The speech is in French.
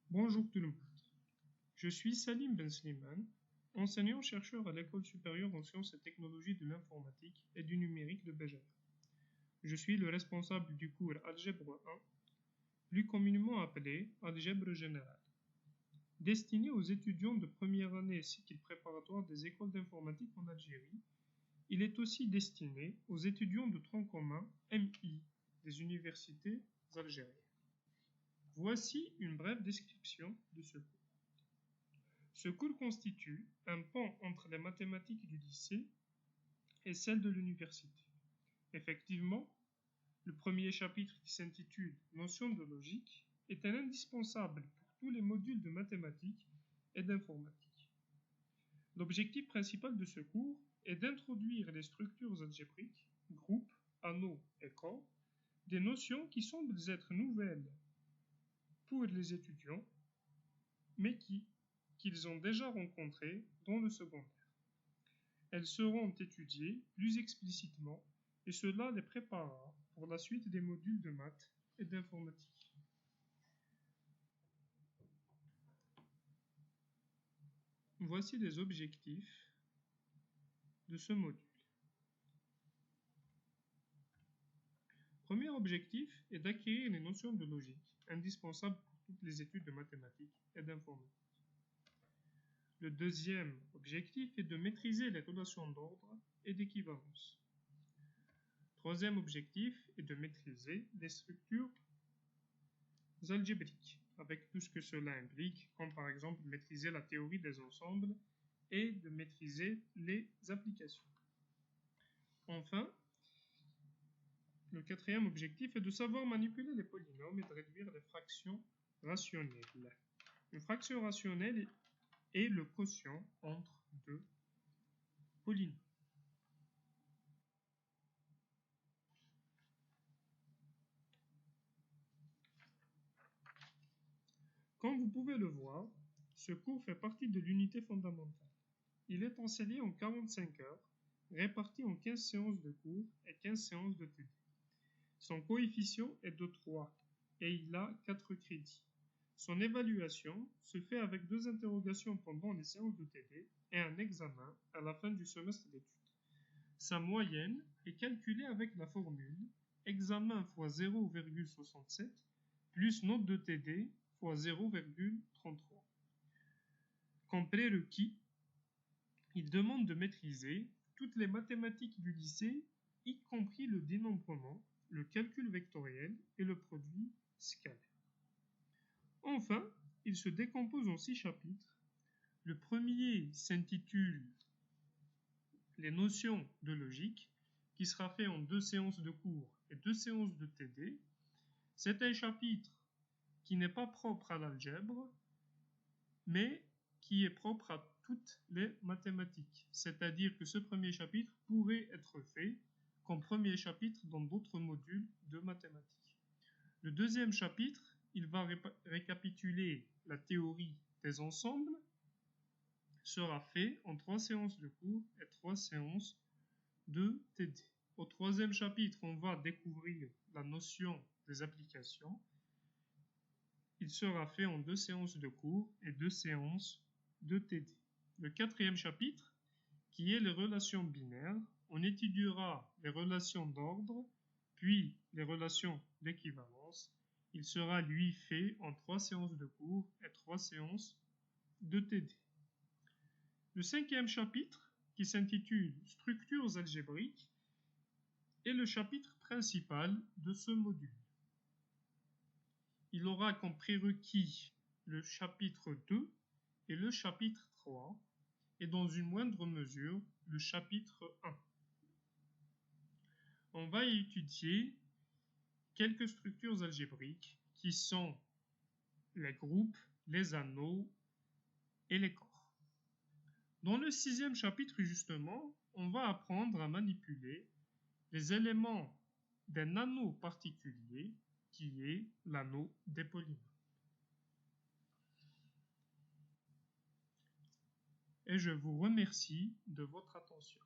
Bonjour tout le monde, je suis Salim Ben Slimane, enseignant-chercheur à l'École supérieure en sciences et technologies de l'informatique et du numérique de Béjaïa. Je suis le responsable du cours Algèbre 1, plus communément appelé Algèbre générale. Destiné aux étudiants de première année cycle préparatoire des écoles d'informatique en Algérie, il est aussi destiné aux étudiants de tronc commun MI des universités algériennes. Voici une brève description de ce cours. Ce cours constitue un pont entre les mathématiques du lycée et celles de l'université. Effectivement, le premier chapitre qui s'intitule « Notions de logique » est un indispensable pour tous les modules de mathématiques et d'informatique. L'objectif principal de ce cours est d'introduire les structures algébriques, groupes, anneaux et corps, des notions qui semblent être nouvelles pour les étudiants, mais qu'ils ont déjà rencontrées dans le secondaire. Elles seront étudiées plus explicitement et cela les préparera pour la suite des modules de maths et d'informatique. Voici les objectifs de ce module. Premier objectif est d'acquérir les notions de logique, indispensables pour toutes les études de mathématiques et d'informatique. Le deuxième objectif est de maîtriser les relations d'ordre et d'équivalence. Troisième objectif est de maîtriser les structures algébriques, avec tout ce que cela implique, comme par exemple maîtriser la théorie des ensembles et de maîtriser les applications. Enfin, le quatrième objectif est de savoir manipuler les polynômes et de réduire les fractions rationnelles. Une fraction rationnelle est le quotient entre deux polynômes. Comme vous pouvez le voir, ce cours fait partie de l'unité fondamentale. Il est enseigné en 45 heures, réparti en 15 séances de cours et 15 séances de TD. Son coefficient est de 3 et il a 4 crédits. Son évaluation se fait avec 2 interrogations pendant les séances de TD et un examen à la fin du semestre d'études. Sa moyenne est calculée avec la formule examen fois 0,67 plus note de TD fois 0,33. Comme prérequis, il demande de maîtriser toutes les mathématiques du lycée, y compris le dénombrement, le calcul vectoriel et le produit scalaire. Enfin, il se décompose en 6 chapitres. Le premier s'intitule « Les notions de logique » qui sera fait en 2 séances de cours et 2 séances de TD. C'est un chapitre qui n'est pas propre à l'algèbre, mais qui est propre à toutes les mathématiques. C'est-à-dire que ce premier chapitre pourrait être fait comme premier chapitre dans d'autres modules de mathématiques. Le deuxième chapitre, il va récapituler la théorie des ensembles, sera fait en 3 séances de cours et 3 séances de TD. Au troisième chapitre, on va découvrir la notion des applications. Il sera fait en 2 séances de cours et 2 séances de TD. Le quatrième chapitre, qui est les relations binaires, on étudiera les relations d'ordre, puis les relations d'équivalence. Il sera, lui, fait en 3 séances de cours et 3 séances de TD. Le cinquième chapitre, qui s'intitule « Structures algébriques », est le chapitre principal de ce module. Il aura comme prérequis le chapitre 2 et le chapitre 3, et dans une moindre mesure, le chapitre 1. On va étudier quelques structures algébriques qui sont les groupes, les anneaux et les corps. Dans le 6e chapitre, justement, on va apprendre à manipuler les éléments d'un anneau particulier qui est l'anneau des polynômes. Et je vous remercie de votre attention.